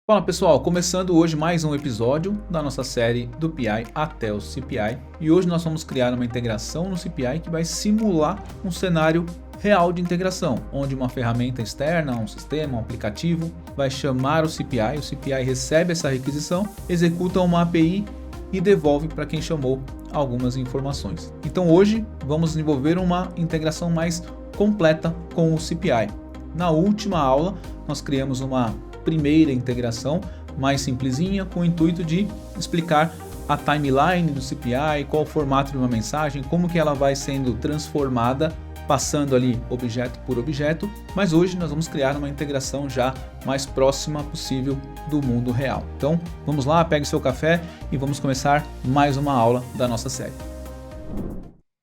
Fala pessoal, começando hoje mais um episódio da nossa série do PI até o CPI, e hoje nós vamos criar uma integração no CPI que vai simular um cenário real de integração, onde uma ferramenta externa, um sistema, um aplicativo vai chamar o CPI recebe essa requisição, executa uma API e devolve para quem chamou algumas informações. Então hoje vamos desenvolver uma integração mais completa com o CPI. Na última aula nós criamos uma primeira integração mais simplesinha com o intuito de explicar a timeline do CPI, qual o formato de uma mensagem, como que ela vai sendo transformada, passando ali objeto por objeto, mas hoje nós vamos criar uma integração já mais próxima possível do mundo real. Então vamos lá, pegue seu café e vamos começar mais uma aula da nossa série.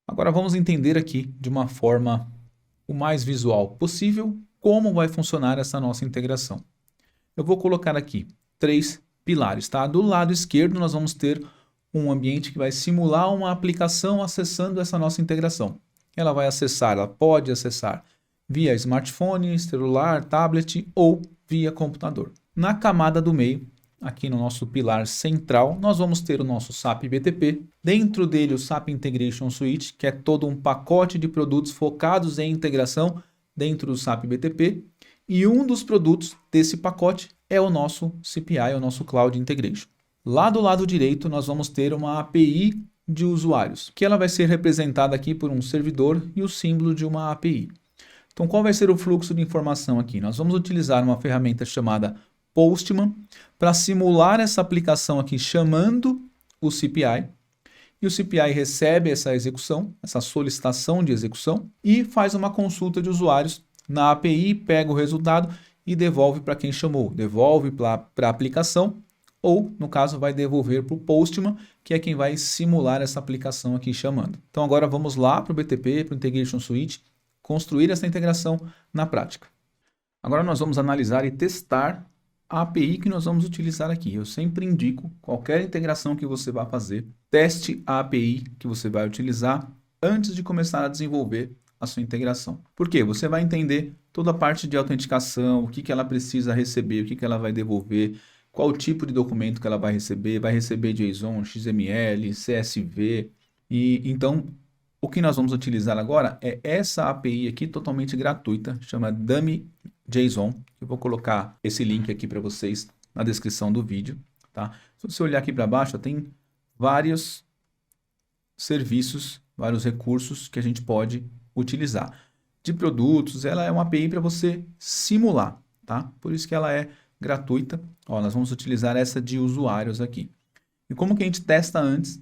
Agora vamos entender aqui de uma forma o mais visual possível como vai funcionar essa nossa integração. Eu vou colocar aqui 3 pilares, tá? Do lado esquerdo nós vamos ter um ambiente que vai simular uma aplicação acessando essa nossa integração. Ela vai acessar, ela pode acessar via smartphone, celular, tablet ou via computador. Na camada do meio, aqui no nosso pilar central, nós vamos ter o nosso SAP BTP. Dentro dele o SAP Integration Suite, que é todo um pacote de produtos focados em integração dentro do SAP BTP. E um dos produtos desse pacote é o nosso CPI, o nosso Cloud Integration. Lá do lado direito nós vamos ter uma API de usuários, que ela vai ser representada aqui por um servidor e o símbolo de uma API. Então qual vai ser o fluxo de informação aqui? Nós vamos utilizar uma ferramenta chamada Postman para simular essa aplicação aqui chamando o CPI. E o CPI recebe essa execução, essa solicitação de execução e faz uma consulta de usuários na API, pega o resultado e devolve para quem chamou, devolve para a aplicação ou, no caso, vai devolver para o Postman, que é quem vai simular essa aplicação aqui chamando. Então agora vamos lá para o BTP, para o Integration Suite, construir essa integração na prática. Agora nós vamos analisar e testar a API que nós vamos utilizar aqui. Eu sempre indico, qualquer integração que você vá fazer, teste a API que você vai utilizar antes de começar a desenvolver a sua integração. Por quê? Você vai entender toda a parte de autenticação, o que ela precisa receber, o que ela vai devolver, qual o tipo de documento que ela vai receber JSON, XML, CSV. E então, o que nós vamos utilizar agora é essa API aqui totalmente gratuita, chama Dummy JSON. Eu vou colocar esse link aqui para vocês na descrição do vídeo, tá? Se você olhar aqui para baixo, tem vários serviços, vários recursos que a gente pode utilizar. De produtos, ela é uma API para você simular, tá? Por isso que ela é gratuita. Ó, nós vamos utilizar essa de usuários aqui. E como que a gente testa antes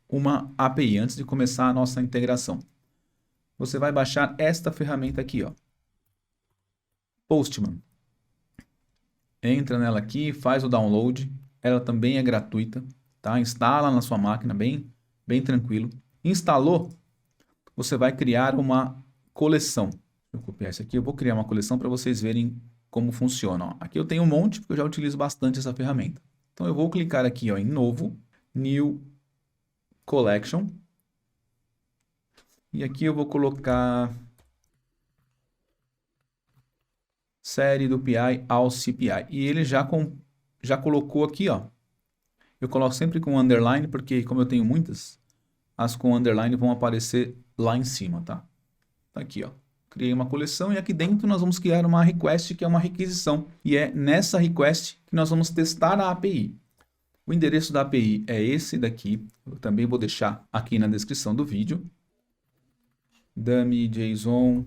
uma API, antes de começar a nossa integração? Você vai baixar esta ferramenta aqui, ó. Postman. Entra nela aqui, faz o download. Ela também é gratuita, tá? Instala na sua máquina, bem tranquilo. Instalou? Você vai criar uma coleção. Deixa eu copiar isso aqui. Eu vou criar uma coleção para vocês verem como funciona. Ó. Aqui eu tenho um monte, porque eu já utilizo bastante essa ferramenta. Então eu vou clicar aqui ó, em Novo, New Collection. E aqui eu vou colocar série do PI ao CPI. E ele já colocou aqui, ó. Eu coloco sempre com underline, porque como eu tenho muitas, as com underline vão aparecer lá em cima, tá? Tá aqui, ó. Criei uma coleção e aqui dentro nós vamos criar uma request que é uma requisição. E é nessa request que nós vamos testar a API. O endereço da API é esse daqui. Eu também vou deixar aqui na descrição do vídeo. Dummy JSON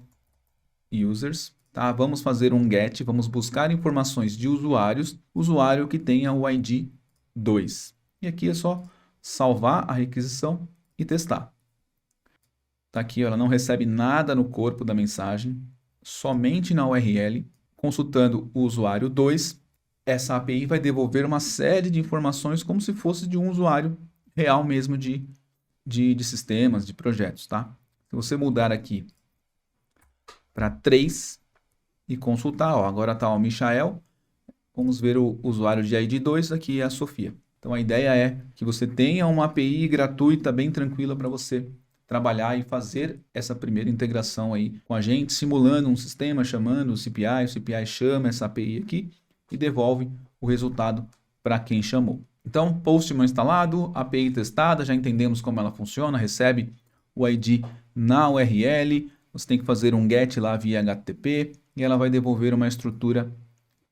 users. Tá? Vamos fazer um get, vamos buscar informações de usuários. Usuário que tenha o ID 2. E aqui é só salvar a requisição e testar. Tá aqui, ela não recebe nada no corpo da mensagem, somente na URL. Consultando o usuário 2, essa API vai devolver uma série de informações como se fosse de um usuário real mesmo de sistemas, de projetos, tá? Se você mudar aqui para 3 e consultar, ó, agora está o Michael, vamos ver o usuário de ID 2, aqui é a Sofia. Então a ideia é que você tenha uma API gratuita, bem tranquila para você trabalhar e fazer essa primeira integração aí com a gente, simulando um sistema, chamando o CPI chama essa API aqui e devolve o resultado para quem chamou. Então, Postman instalado, API testada, já entendemos como ela funciona, recebe o ID na URL, você tem que fazer um GET lá via HTTP e ela vai devolver uma estrutura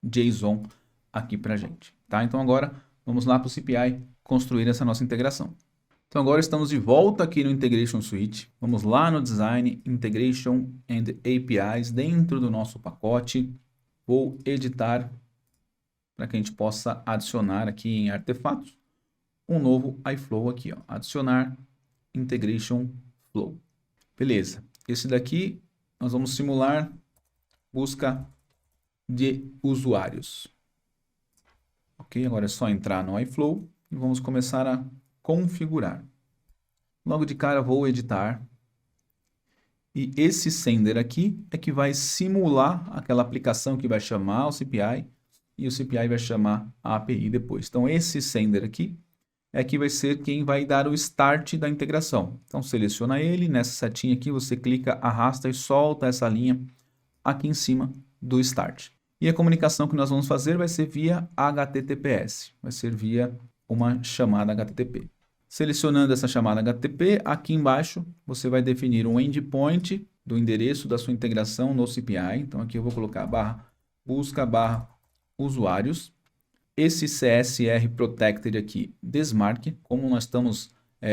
JSON aqui para a gente. Tá? Então agora vamos lá para o CPI construir essa nossa integração. Então agora estamos de volta aqui no Integration Suite. Vamos lá no Design, Integration and APIs, dentro do nosso pacote. Vou editar para que a gente possa adicionar aqui em artefatos um novo iFlow aqui, ó. Adicionar Integration Flow. Beleza. Esse daqui nós vamos simular busca de usuários. Ok, agora é só entrar no iFlow e vamos começar a configurar. Logo de cara vou editar. E esse sender aqui é que vai simular aquela aplicação que vai chamar o CPI e o CPI vai chamar a API depois. Então esse sender aqui é que vai ser quem vai dar o start da integração. Então seleciona ele, nessa setinha aqui você clica, arrasta e solta essa linha aqui em cima do start. E a comunicação que nós vamos fazer vai ser via HTTPS, vai ser via uma chamada HTTP. Selecionando essa chamada HTTP, aqui embaixo você vai definir um endpoint do endereço da sua integração no CPI. Então aqui eu vou colocar /busca /usuários. Esse CSR Protected aqui, desmarque, como nós estamos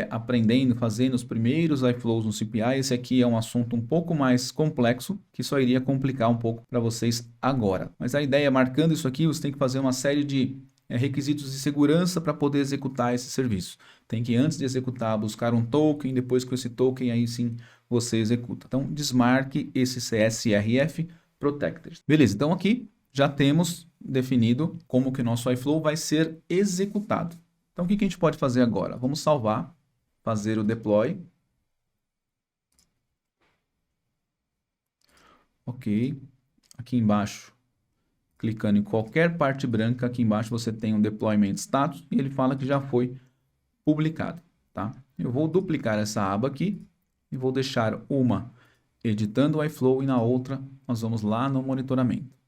aprendendo, fazendo os primeiros iFlows no CPI, esse aqui é um assunto um pouco mais complexo, que só iria complicar um pouco para vocês agora. Mas a ideia, marcando isso aqui, você tem que fazer uma série de requisitos de segurança para poder executar esse serviço. Tem que, antes de executar, buscar um token, depois com esse token, aí sim você executa. Então, desmarque esse CSRF Protected. Beleza, então aqui já temos definido como que o nosso iFlow vai ser executado. Então, o que a gente pode fazer agora? Vamos salvar, fazer o deploy. Ok. Aqui embaixo, clicando em qualquer parte branca, aqui embaixo você tem um deployment status e ele fala que já foi publicado. Tá? Eu vou duplicar essa aba aqui e vou deixar uma editando o iFlow e na outra nós vamos lá no monitoramento.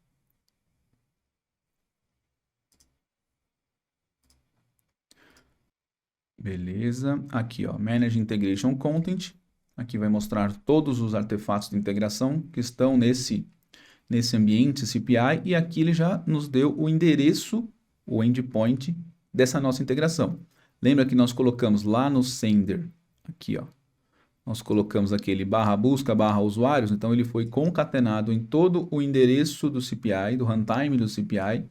Beleza, aqui ó, Manage Integration Content, aqui vai mostrar todos os artefatos de integração que estão nesse ambiente CPI e aqui ele já nos deu o endereço, o endpoint dessa nossa integração. Lembra que nós colocamos lá no sender, aqui ó, nós colocamos aquele /busca /usuários, então ele foi concatenado em todo o endereço do CPI, do runtime do CPI,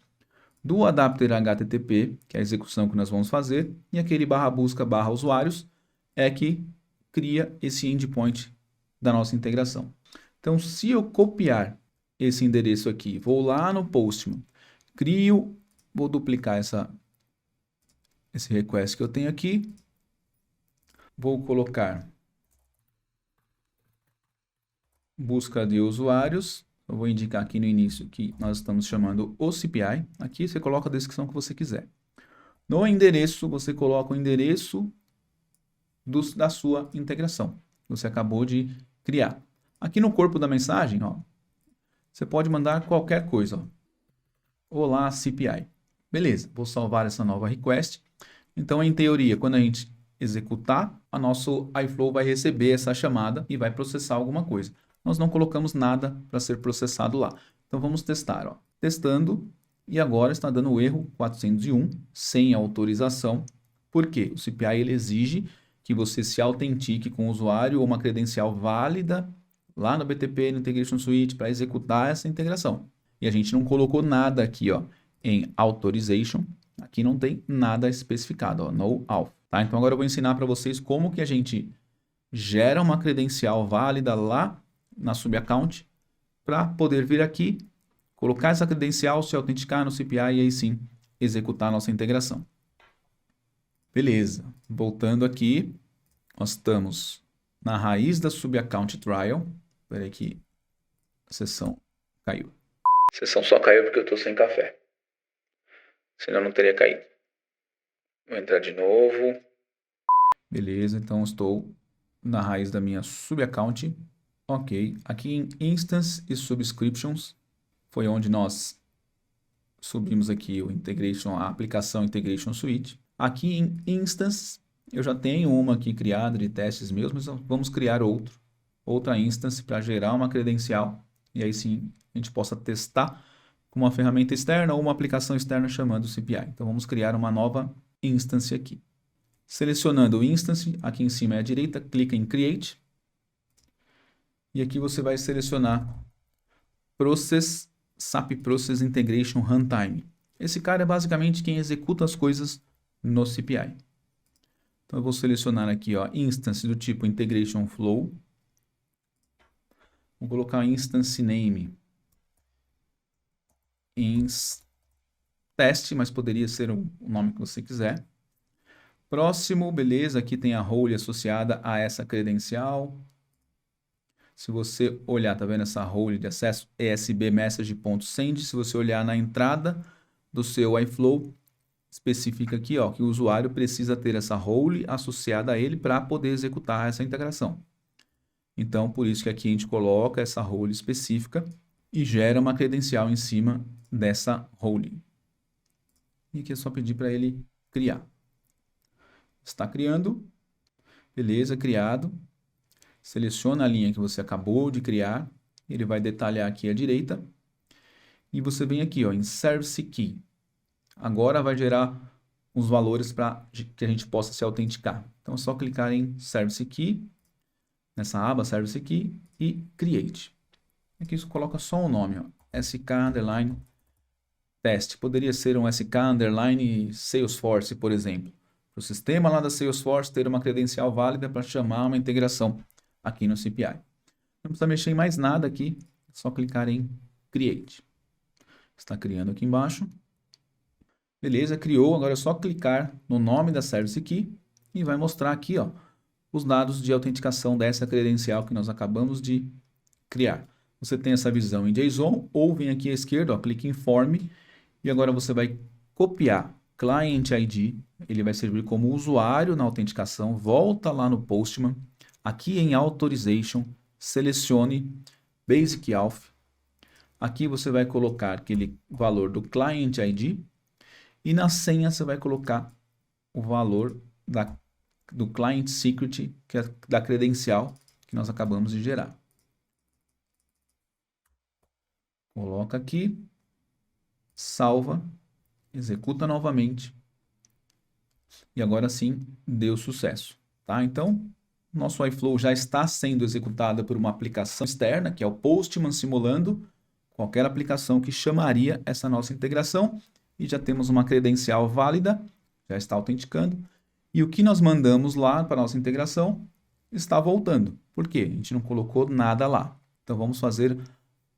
do adapter HTTP, que é a execução que nós vamos fazer, e aquele /busca /usuários é que cria esse endpoint da nossa integração. Então, se eu copiar esse endereço aqui, vou lá no Postman, vou duplicar esse request que eu tenho aqui, vou colocar busca de usuários. Eu vou indicar aqui no início que nós estamos chamando o CPI. Aqui você coloca a descrição que você quiser. No endereço, você coloca o endereço da sua integração. Você acabou de criar. Aqui no corpo da mensagem, ó, você pode mandar qualquer coisa. Ó. Olá, CPI. Beleza, vou salvar essa nova request. Então, em teoria, quando a gente executar, a nosso iFlow vai receber essa chamada e vai processar alguma coisa. Nós não colocamos nada para ser processado lá. Então vamos testar. Ó. Testando e agora está dando o erro 401 sem autorização. Por quê? O CPI ele exige que você se autentique com o usuário ou uma credencial válida lá no BTP, no Integration Suite, para executar essa integração. E a gente não colocou nada aqui ó, em Authorization. Aqui não tem nada especificado, ó, no auth. Tá? Então agora eu vou ensinar para vocês como que a gente gera uma credencial válida lá na subaccount para poder vir aqui, colocar essa credencial, se autenticar no CPI e aí sim executar a nossa integração. Beleza, voltando aqui, nós estamos na raiz da subaccount trial. Espera aí que a sessão caiu. A sessão só caiu porque eu estou sem café. Senão não teria caído. Vou entrar de novo. Beleza, então estou na raiz da minha subaccount. Ok, aqui em Instance e Subscriptions foi onde nós subimos aqui o Integration, a aplicação Integration Suite. Aqui em Instance, eu já tenho uma aqui criada de testes meus, mas vamos criar outra instance para gerar uma credencial. E aí sim, a gente possa testar com uma ferramenta externa ou uma aplicação externa chamando CPI. Então vamos criar uma nova instance aqui. Selecionando o instance, aqui em cima é à direita, clica em Create. E aqui você vai selecionar SAP Process Integration Runtime. Esse cara é basicamente quem executa as coisas no CPI. Então eu vou selecionar aqui, ó, instance do tipo Integration Flow. Vou colocar instance name teste, mas poderia ser o nome que você quiser. Próximo, beleza, aqui tem a role associada a essa credencial. Se você olhar, tá vendo essa role de acesso esbmessage.send, se você olhar na entrada do seu iFlow, especifica aqui, ó, que o usuário precisa ter essa role associada a ele para poder executar essa integração. Então, por isso que aqui a gente coloca essa role específica e gera uma credencial em cima dessa role. E aqui é só pedir para ele criar. Está criando. Beleza, criado. Seleciona a linha que você acabou de criar. Ele vai detalhar aqui à direita. E você vem aqui, ó, em Service Key. Agora vai gerar os valores para que a gente possa se autenticar. Então é só clicar em Service Key, nessa aba Service Key e Create. Aqui você coloca só um nome, ó, SK_ teste. Poderia ser um SK_ Salesforce, por exemplo. Para o sistema lá da Salesforce ter uma credencial válida para chamar uma integração aqui no CPI. Não precisa mexer em mais nada aqui, é só clicar em Create. Está criando aqui embaixo. Beleza, criou. Agora é só clicar no nome da Service Key e vai mostrar aqui, ó, os dados de autenticação dessa credencial que nós acabamos de criar. Você tem essa visão em JSON ou vem aqui à esquerda, ó, clique em Form e agora você vai copiar Client ID, ele vai servir como usuário na autenticação, volta lá no Postman, aqui em Authorization, selecione Basic Auth, aqui você vai colocar aquele valor do Client ID e na senha você vai colocar o valor do Client Secret, que é da credencial que nós acabamos de gerar. Coloca aqui, salva, executa novamente e agora sim deu sucesso, tá? Então, nosso iFlow já está sendo executado por uma aplicação externa, que é o Postman simulando qualquer aplicação que chamaria essa nossa integração e já temos uma credencial válida, já está autenticando e o que nós mandamos lá para a nossa integração está voltando. Por quê? A gente não colocou nada lá. Então, vamos fazer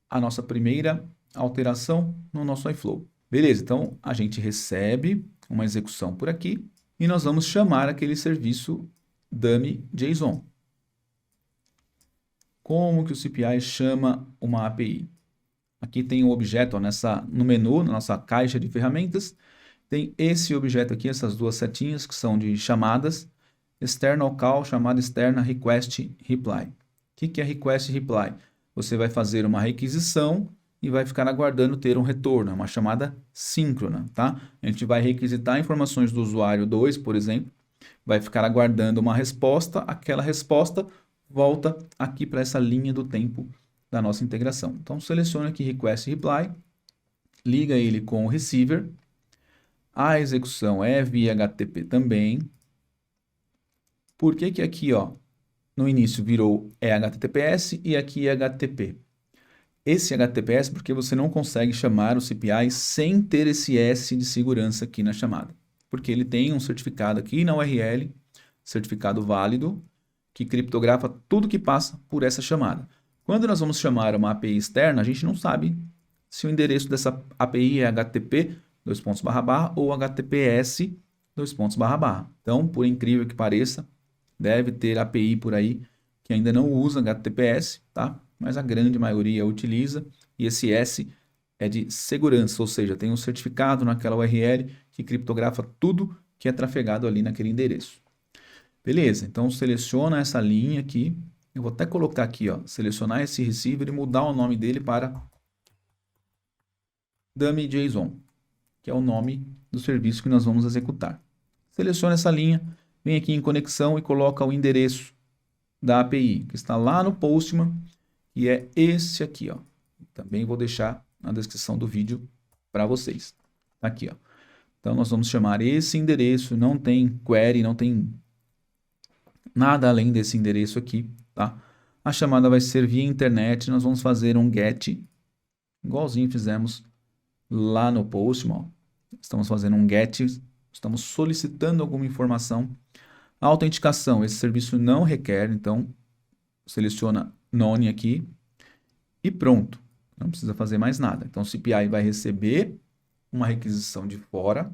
a nossa primeira alteração no nosso iFlow. Beleza, então a gente recebe uma execução por aqui e nós vamos chamar aquele serviço dummy JSON. Como que o CPI chama uma API? Aqui tem um objeto, ó, no menu, na nossa caixa de ferramentas, tem esse objeto aqui, essas duas setinhas que são de chamadas, external call, chamada externa request reply. O que é request reply? Você vai fazer uma requisição e vai ficar aguardando ter um retorno, é uma chamada síncrona, tá? A gente vai requisitar informações do usuário 2, por exemplo, vai ficar aguardando uma resposta, aquela resposta volta aqui para essa linha do tempo da nossa integração. Então, seleciona aqui Request Reply, liga ele com o receiver, a execução é via HTTP também. Por que que aqui, ó, no início virou HTTPS e aqui é HTTP? Esse HTTPS porque você não consegue chamar o CPI sem ter esse S de segurança aqui na chamada. Porque ele tem um certificado aqui na URL, certificado válido, que criptografa tudo que passa por essa chamada. Quando nós vamos chamar uma API externa, a gente não sabe se o endereço dessa API é HTTP, ou HTTPS, Então, por incrível que pareça, deve ter API por aí que ainda não usa HTTPS, tá? Mas a grande maioria utiliza, e esse S é de segurança, ou seja, tem um certificado naquela URL que criptografa tudo que é trafegado ali naquele endereço. Beleza, então seleciona essa linha aqui, eu vou até colocar aqui, ó, selecionar esse receiver e mudar o nome dele para dummy JSON. que é o nome do serviço que nós vamos executar. Seleciona essa linha, vem aqui em conexão e coloca o endereço da API, que está lá no Postman, e é esse aqui, ó. Também vou deixar na descrição do vídeo para vocês. Tá aqui, ó. Então, nós vamos chamar esse endereço, não tem query, não tem nada além desse endereço aqui, tá? A chamada vai ser via internet, nós vamos fazer um get, igualzinho fizemos lá no Postman, ó. Estamos fazendo um get, estamos solicitando alguma informação. A autenticação, esse serviço não requer, então seleciona None aqui e pronto. Não precisa fazer mais nada. Então o CPI vai receber uma requisição de fora,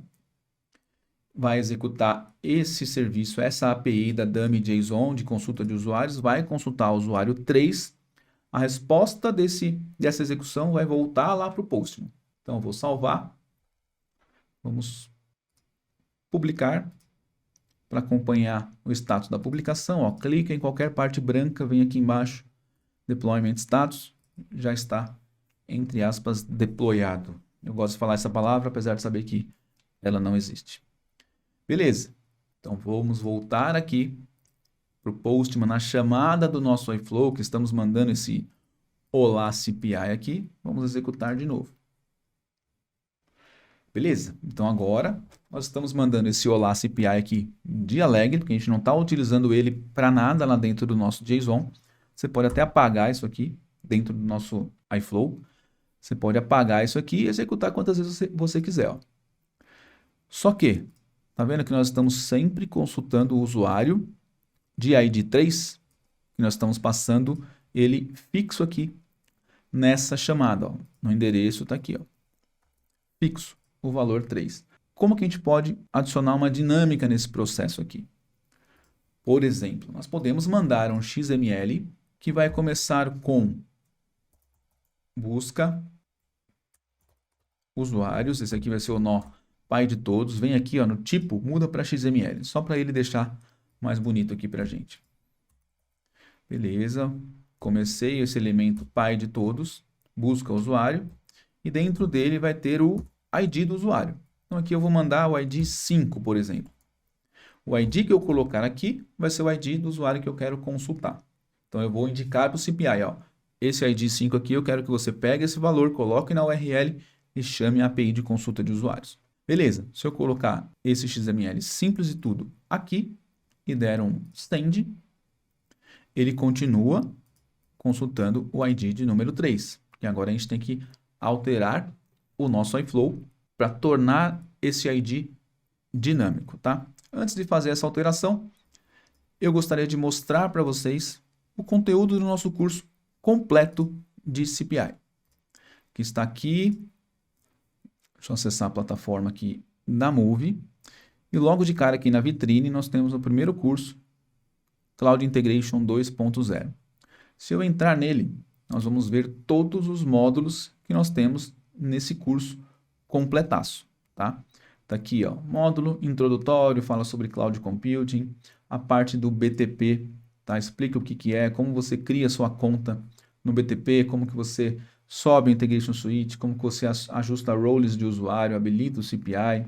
vai executar esse serviço, essa API da Dummy JSON de consulta de usuários, vai consultar o usuário 3, a resposta dessa execução vai voltar lá para o Postman. Então eu vou salvar, vamos publicar para acompanhar o status da publicação. Ó, clica em qualquer parte branca, vem aqui embaixo, Deployment Status, já está, entre aspas, deployado. Eu gosto de falar essa palavra, apesar de saber que ela não existe. Beleza, então vamos voltar aqui para o Postman, na chamada do nosso iFlow, que estamos mandando esse Olá CPI aqui, vamos executar de novo. Beleza, então agora nós estamos mandando esse Olá CPI aqui de Alegre, porque a gente não está utilizando ele para nada lá dentro do nosso JSON. Você pode até apagar isso aqui dentro do nosso iFlow. Você pode apagar isso aqui e executar quantas vezes você quiser. Ó. Só que, tá vendo que nós estamos sempre consultando o usuário de ID 3, que nós estamos passando ele fixo aqui nessa chamada. Ó. No endereço está aqui, ó. Fixo, o valor 3. Como que a gente pode adicionar uma dinâmica nesse processo aqui? Por exemplo, nós podemos mandar um XML que vai começar com busca usuários, esse aqui vai ser o nó pai de todos, vem aqui ó, no tipo, muda para XML, só para ele deixar mais bonito aqui para a gente. Beleza, comecei esse elemento pai de todos, busca usuário, e dentro dele vai ter o ID do usuário. Então aqui eu vou mandar o ID 5, por exemplo. O ID que eu colocar aqui vai ser o ID do usuário que eu quero consultar. Então eu vou indicar para o CPI, ó, esse ID 5 aqui eu quero que você pegue esse valor, coloque na URL e chame a API de consulta de usuários. Beleza, se eu colocar esse XML simples e tudo aqui e der um send, ele continua consultando o ID de número 3. E agora a gente tem que alterar o nosso iFlow para tornar esse ID dinâmico, tá? Antes de fazer essa alteração, eu gostaria de mostrar para vocês o conteúdo do nosso curso completo de CPI, que está aqui. Deixa eu acessar a plataforma aqui da Moove. E logo de cara aqui na vitrine nós temos o primeiro curso, Cloud Integration 2.0. Se eu entrar nele, nós vamos ver todos os módulos que nós temos nesse curso completaço, tá? Tá aqui, ó, módulo introdutório, fala sobre Cloud Computing, a parte do BTP, tá? Explica o que é, como você cria sua conta no BTP, como que você sobe a Integration Suite, como que você ajusta roles de usuário, habilita o CPI.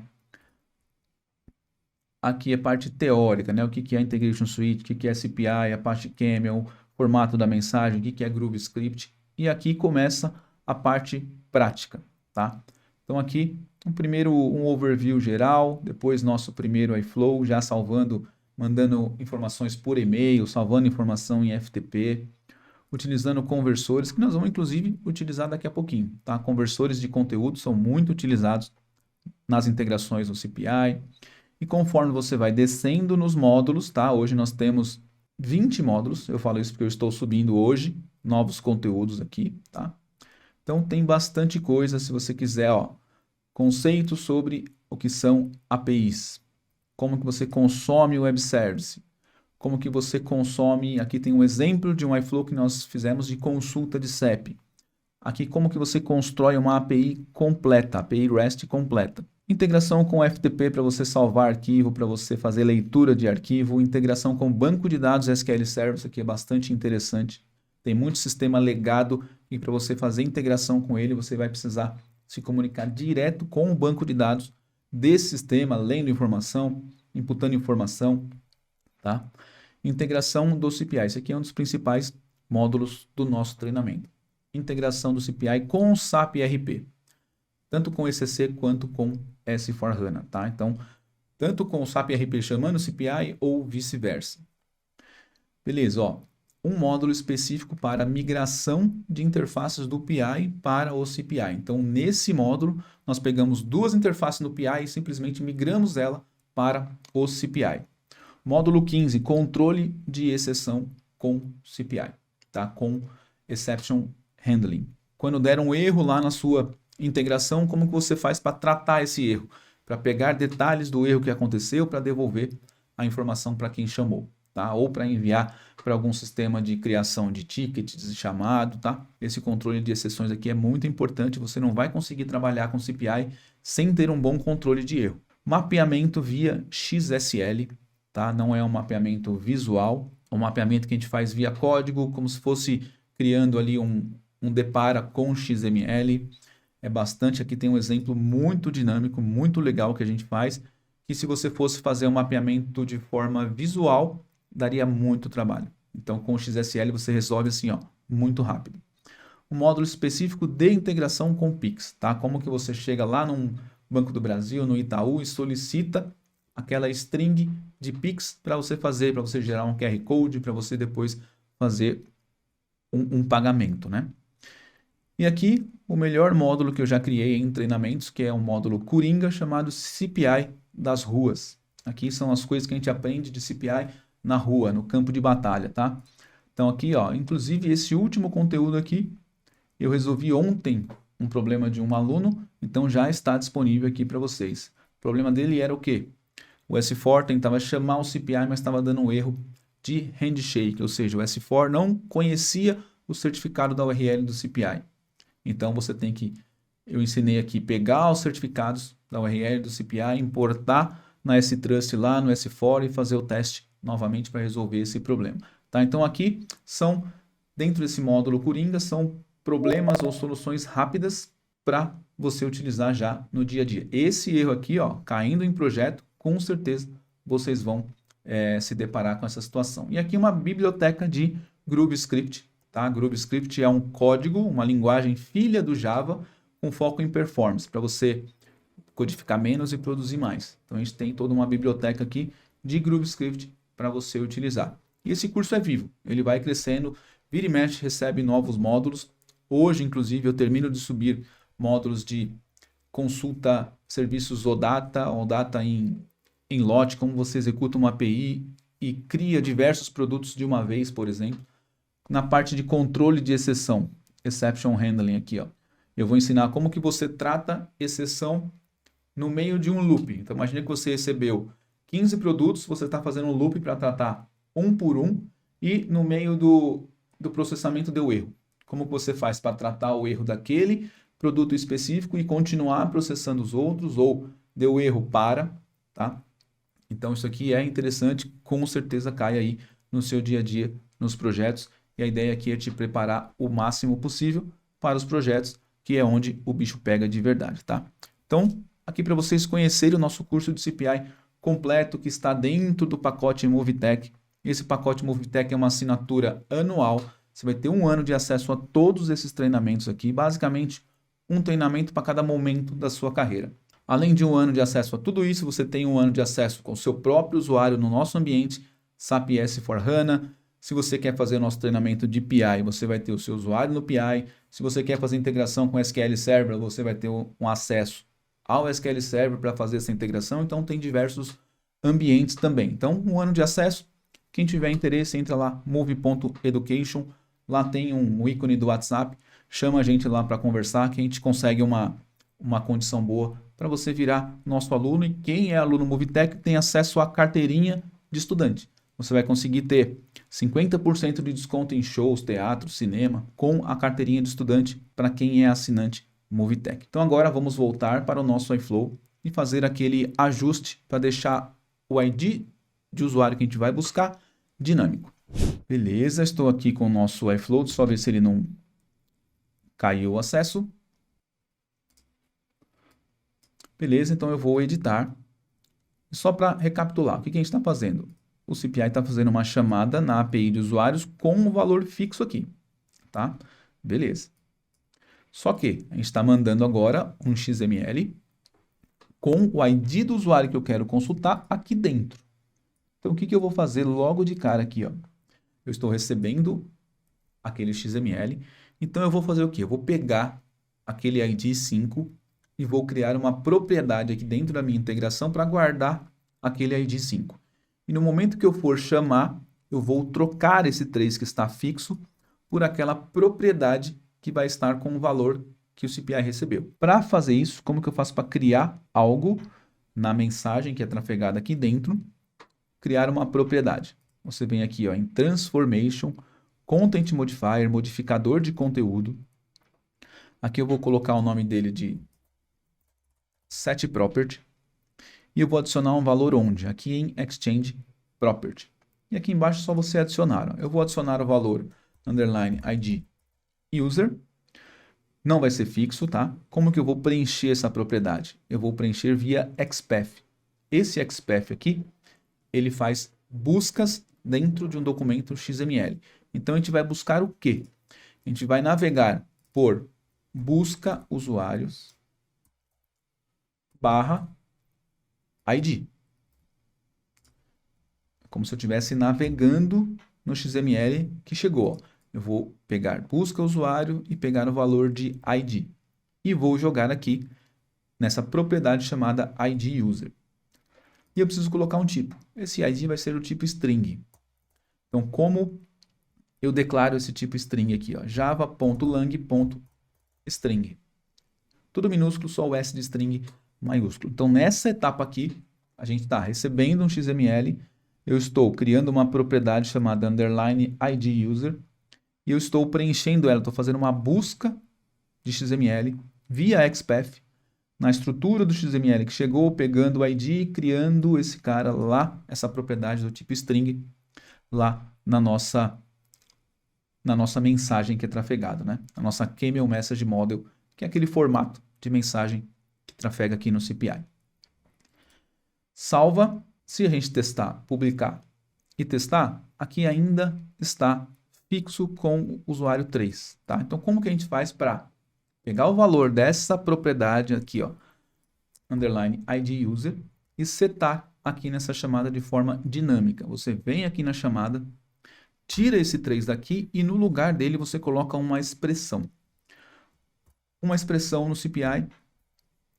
Aqui é a parte teórica, né? O que é a Integration Suite, o que é CPI, a parte Camel, formato da mensagem, o que é Groove Script. E aqui começa a parte prática, tá? Então aqui, um overview geral, depois nosso primeiro iFlow, já salvando, mandando informações por e-mail, salvando informação em FTP, utilizando conversores, que nós vamos inclusive utilizar daqui a pouquinho, tá? Conversores de conteúdo são muito utilizados nas integrações do CPI. E conforme você vai descendo nos módulos, tá? Hoje nós temos 20 módulos, eu falo isso porque eu estou subindo hoje novos conteúdos aqui, tá? Então tem bastante coisa, se você quiser, ó, conceitos sobre o que são APIs, como que você consome o web service, como que você consome, aqui tem um exemplo de um iFlow que nós fizemos de consulta de CEP. Aqui como que você constrói uma API completa, API REST completa. Integração com FTP para você salvar arquivo, para você fazer leitura de arquivo, integração com banco de dados SQL Server, isso aqui é bastante interessante. Tem muito sistema legado e para você fazer integração com ele, você vai precisar se comunicar direto com o banco de dados desse sistema, lendo informação, imputando informação, tá? Integração do CPI. Esse aqui é um dos principais módulos do nosso treinamento. Integração do CPI com o SAP ERP, tanto com ECC quanto com S/4HANA, tá? Então, tanto com o SAP ERP chamando o CPI ou vice-versa. Beleza, ó. Um módulo específico para migração de interfaces do PI para o CPI. Então, nesse módulo, nós pegamos duas interfaces no PI e simplesmente migramos ela para o CPI. Módulo 15, controle de exceção com CPI, tá? Com Exception Handling. Quando der um erro lá na sua integração, como que você faz para tratar esse erro? Para pegar detalhes do erro que aconteceu para devolver a informação para quem chamou, tá? Ou para enviar para algum sistema de criação de tickets, de chamado, tá? Esse controle de exceções aqui é muito importante, você não vai conseguir trabalhar com CPI sem ter um bom controle de erro. Mapeamento via XSL, tá? Não é um mapeamento visual, é um mapeamento que a gente faz via código, como se fosse criando ali um depara com XML. É bastante, aqui tem um exemplo muito dinâmico, muito legal que a gente faz, que se você fosse fazer um mapeamento de forma visual, daria muito trabalho. Então, com o XSL você resolve assim, ó, muito rápido. Um módulo específico de integração com o Pix, tá? Como que você chega lá num Banco do Brasil, no Itaú e solicita aquela string de Pix para você fazer, para você gerar um QR Code, para você depois fazer um pagamento, né? E aqui, o melhor módulo que eu já criei em treinamentos, que é um módulo Coringa, chamado CPI das ruas. Aqui são as coisas que a gente aprende de CPI na rua, no campo de batalha, tá? Então aqui, ó, inclusive esse último conteúdo aqui, eu resolvi ontem um problema de um aluno, então já está disponível aqui para vocês. O problema dele era o quê? O S4 tentava chamar o CPI, mas estava dando um erro de handshake, ou seja, o S4 não conhecia o certificado da URL do CPI. Então você tem que, eu ensinei aqui, pegar os certificados da URL do CPI, importar na S-Trust lá no S4 e fazer o teste novamente para resolver esse problema. Tá? Então aqui são, dentro desse módulo Coringa, são problemas ou soluções rápidas para você utilizar já no dia a dia. Esse erro aqui, ó, caindo em projeto, com certeza vocês vão se deparar com essa situação. E aqui uma biblioteca de GrooveScript. Tá? GrooveScript é um código, uma linguagem filha do Java com foco em performance, para você codificar menos e produzir mais. Então a gente tem toda uma biblioteca aqui de GrooveScript para você utilizar. E esse curso é vivo, ele vai crescendo, vira e mexe, recebe novos módulos. Hoje, inclusive, eu termino de subir módulos de consulta serviços OData, OData em lote, como você executa uma API e cria diversos produtos de uma vez, por exemplo. Na parte de controle de exceção, Exception Handling aqui, ó, eu vou ensinar como que você trata exceção no meio de um loop. Então, imagine que você recebeu 15 produtos, você está fazendo um loop para tratar um por um e no meio do processamento deu erro. Como que você faz para tratar o erro daquele produto específico e continuar processando os outros, ou deu erro tá? Então, isso aqui é interessante, com certeza cai aí no seu dia a dia, nos projetos. E a ideia aqui é te preparar o máximo possível para os projetos, que é onde o bicho pega de verdade, tá? Então, aqui para vocês conhecerem o nosso curso de CPI completo, que está dentro do pacote Movitech. Esse pacote Movitech é uma assinatura anual. Você vai ter um ano de acesso a todos esses treinamentos aqui. Basicamente, um treinamento para cada momento da sua carreira. Além de um ano de acesso a tudo isso, você tem um ano de acesso com o seu próprio usuário no nosso ambiente, SAP S/4HANA. Se você quer fazer o nosso treinamento de PI, você vai ter o seu usuário no PI. Se você quer fazer integração com SQL Server, você vai ter um acesso ao SQL Server para fazer essa integração. Então, tem diversos ambientes também. Então, um ano de acesso. Quem tiver interesse, entra lá, move.education. Lá tem um ícone do WhatsApp. Chama a gente lá para conversar, que a gente consegue uma condição boa para você virar nosso aluno. E quem é aluno Movitech tem acesso à carteirinha de estudante. Você vai conseguir ter 50% de desconto em shows, teatro, cinema, com a carteirinha de estudante para quem é assinante Movitech. Então agora vamos voltar para o nosso iFlow e fazer aquele ajuste para deixar o ID de usuário que a gente vai buscar dinâmico. Beleza, estou aqui com o nosso iFlow, só ver se ele não caiu o acesso. Beleza, então eu vou editar. Só para recapitular, o que a gente está fazendo? O CPI está fazendo uma chamada na API de usuários com um valor fixo aqui, tá? Beleza. Só que a gente está mandando agora um XML com o ID do usuário que eu quero consultar aqui dentro. Então, o que eu vou fazer logo de cara aqui, ó? Eu estou recebendo aquele XML, então eu vou fazer o quê? Eu vou pegar aquele ID 5 e vou criar uma propriedade aqui dentro da minha integração para guardar aquele ID 5. E no momento que eu for chamar, eu vou trocar esse 3 que está fixo por aquela propriedade que vai estar com o valor que o CPI recebeu. Para fazer isso, como que eu faço para criar algo na mensagem que é trafegada aqui dentro? Criar uma propriedade. Você vem aqui ó, em Transformation, Content Modifier, modificador de conteúdo. Aqui eu vou colocar o nome dele de setProperty. E eu vou adicionar um valor onde? Aqui em Exchange Property. E aqui embaixo é só você adicionar. Ó. Eu vou adicionar o valor underline ID user. Não vai ser fixo, tá? Como que eu vou preencher essa propriedade? Eu vou preencher via XPath. Esse XPath aqui, ele faz buscas dentro de um documento XML. Então, a gente vai buscar o quê? A gente vai navegar por busca usuários barra ID. Como se eu estivesse navegando no XML que chegou. Ó. Eu vou pegar busca usuário e pegar o valor de ID. E vou jogar aqui nessa propriedade chamada ID user. E eu preciso colocar um tipo. Esse ID vai ser o tipo string. Então, como eu declaro esse tipo string aqui? Java.lang.string. Tudo minúsculo, só o S de string maiúsculo. Então, nessa etapa aqui, a gente está recebendo um XML, eu estou criando uma propriedade chamada underline ID user, e eu estou preenchendo ela, estou fazendo uma busca de XML via XPath, na estrutura do XML que chegou, pegando o ID e criando esse cara lá, essa propriedade do tipo string, lá na nossa mensagem que é trafegada, né? A nossa Camel Message Model, que é aquele formato de mensagem que trafega aqui no CPI. Salva, se a gente testar, publicar e testar, aqui ainda está fixo com o usuário 3, tá? Então, como que a gente faz para pegar o valor dessa propriedade aqui, ó, underline ID user, e setar aqui nessa chamada de forma dinâmica. Você vem aqui na chamada, tira esse 3 daqui e no lugar dele você coloca uma expressão. Uma expressão no CPI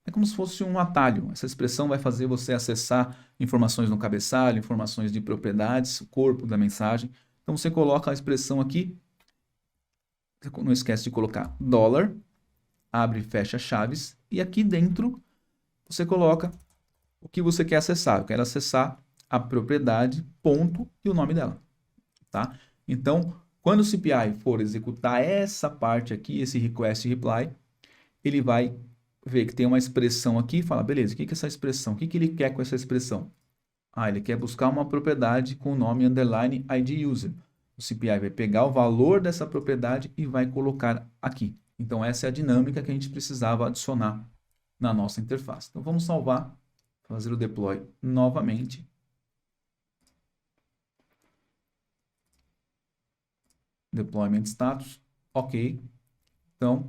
é como se fosse um atalho. Essa expressão vai fazer você acessar informações no cabeçalho, informações de propriedades, o corpo da mensagem. Então você coloca a expressão aqui, não esquece de colocar $, abre e fecha chaves, e aqui dentro você coloca o que você quer acessar. Eu quero acessar a propriedade, ponto, e o nome dela. Tá? Então, quando o CPI for executar essa parte aqui, esse request reply, ele vai ver que tem uma expressão aqui e fala, beleza, o que é essa expressão? O que ele quer com essa expressão? Ah, ele quer buscar uma propriedade com o nome underline ID user. O CPI vai pegar o valor dessa propriedade e vai colocar aqui. Então, essa é a dinâmica que a gente precisava adicionar na nossa interface. Então, vamos salvar, fazer o deploy novamente. Deployment status, ok. Então,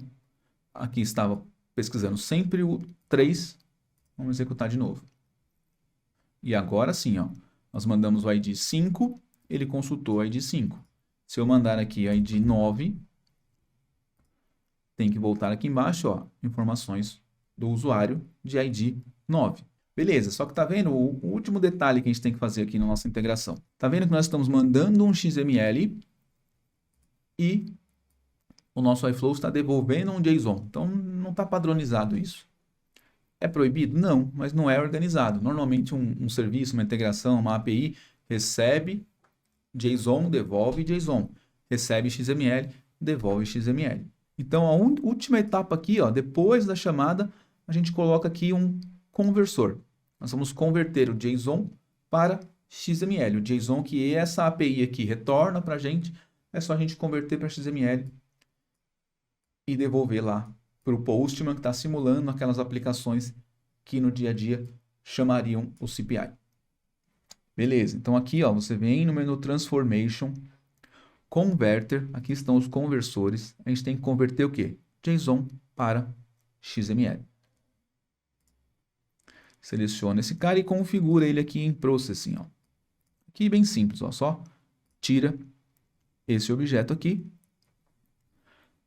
aqui estava pesquisando sempre o 3, vamos executar de novo. E agora sim, ó, nós mandamos o ID 5, ele consultou o ID 5. Se eu mandar aqui ID 9, tem que voltar aqui embaixo, ó, informações do usuário de ID 9. Beleza, só que tá vendo o último detalhe que a gente tem que fazer aqui na nossa integração. Tá vendo que nós estamos mandando um XML e o nosso iFlow está devolvendo um JSON. Então, não está padronizado isso. É proibido? Não, mas não é organizado. Normalmente, um serviço, uma integração, uma API, recebe JSON, devolve JSON. Recebe XML, devolve XML. Então, a última etapa aqui, ó, depois da chamada, a gente coloca aqui um conversor. Nós vamos converter o JSON para XML. O JSON que essa API aqui retorna para a gente, é só a gente converter para XML e devolver lá para o Postman que está simulando aquelas aplicações que no dia a dia chamariam o CPI. Beleza, então aqui ó, você vem no menu Transformation, Converter, aqui estão os conversores. A gente tem que converter o quê? JSON para XML. Seleciona esse cara e configura ele aqui em Processing. Ó. Aqui bem simples, ó, só tira esse objeto aqui.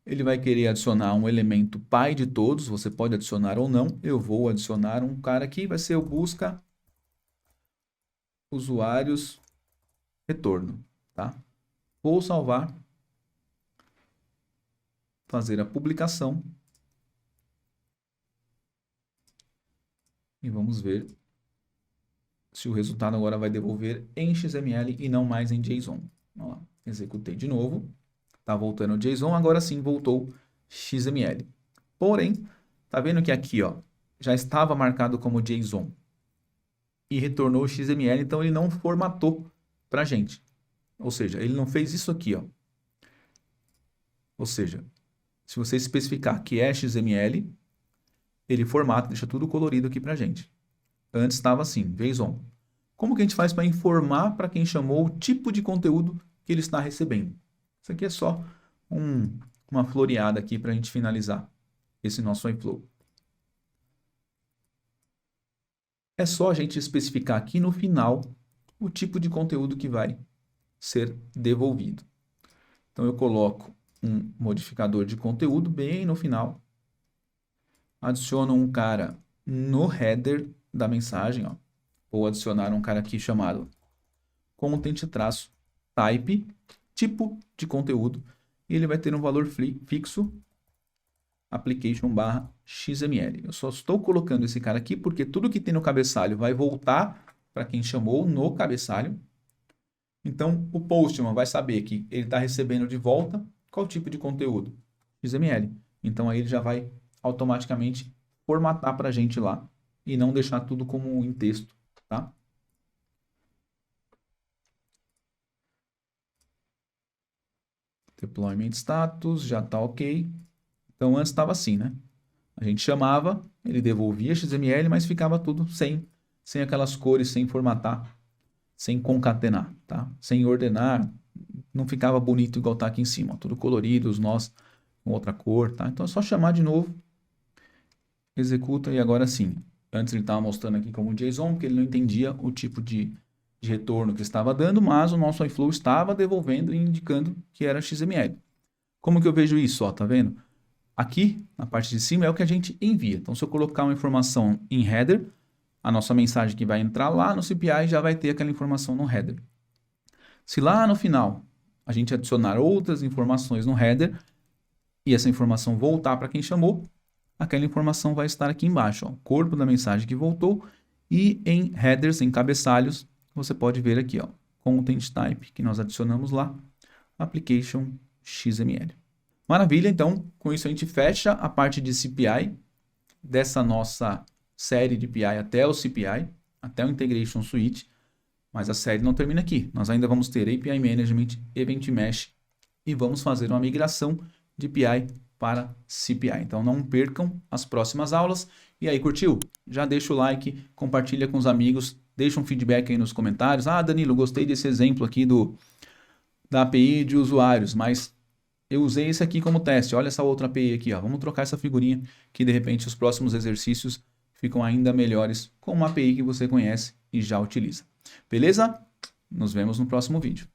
Ele vai querer adicionar um elemento pai de todos, você pode adicionar ou não. Eu vou adicionar um cara aqui, vai ser o busca usuários retorno, tá? Vou salvar, fazer a publicação e vamos ver se o resultado agora vai devolver em XML e não mais em JSON. Vamos lá, executei de novo, tá voltando o JSON, agora sim voltou XML. Porém, tá vendo que aqui ó, já estava marcado como JSON e retornou XML, então ele não formatou para a gente. Ou seja, ele não fez isso aqui, ó. Ou seja, se você especificar que é XML, ele formata, deixa tudo colorido aqui para a gente. Antes estava assim, JSON. Como que a gente faz para informar para quem chamou o tipo de conteúdo que ele está recebendo? Isso aqui é só uma floreada aqui para a gente finalizar esse nosso iFlow. É só a gente especificar aqui no final o tipo de conteúdo que vai ser devolvido. Então eu coloco um modificador de conteúdo bem no final. Adiciono um cara no header da mensagem, ó. Vou adicionar um cara aqui chamado content-type, tipo de conteúdo, e ele vai ter um valor fixo, application/xml. Eu só estou colocando esse cara aqui porque tudo que tem no cabeçalho vai voltar para quem chamou no cabeçalho. Então, o Postman vai saber que ele está recebendo de volta qual tipo de conteúdo? XML. Então, aí ele já vai automaticamente formatar para a gente lá e não deixar tudo como em texto, tá? Deployment status, já está ok. Então, antes estava assim, né? A gente chamava, ele devolvia XML, mas ficava tudo sem aquelas cores, sem formatar, sem concatenar, tá? Sem ordenar, não ficava bonito igual tá aqui em cima, ó, tudo colorido, os nós com outra cor, tá? Então é só chamar de novo, executa e agora sim. Antes ele estava mostrando aqui como JSON, porque ele não entendia o tipo de retorno que estava dando, mas o nosso iFlow estava devolvendo e indicando que era XML. Como que eu vejo isso? Ó, tá vendo? Aqui, na parte de cima, é o que a gente envia. Então, se eu colocar uma informação em header, a nossa mensagem que vai entrar lá no CPI já vai ter aquela informação no header. Se lá no final a gente adicionar outras informações no header e essa informação voltar para quem chamou, aquela informação vai estar aqui embaixo, ó, corpo da mensagem que voltou, e em headers, em cabeçalhos, você pode ver aqui, ó, content type que nós adicionamos lá, application XML. Maravilha, então com isso a gente fecha a parte de CPI dessa nossa série de PI até o CPI, até o Integration Suite, mas a série não termina aqui. Nós ainda vamos ter API Management, Event Mesh e vamos fazer uma migração de PI para CPI. Então não percam as próximas aulas. E aí, curtiu? Já deixa o like, compartilha com os amigos, deixa um feedback aí nos comentários. Ah, Danilo, gostei desse exemplo aqui da API de usuários, mas eu usei esse aqui como teste. Olha essa outra API aqui, ó. Vamos trocar essa figurinha que de repente os próximos exercícios ficam ainda melhores com uma API que você conhece e já utiliza. Beleza? Nos vemos no próximo vídeo.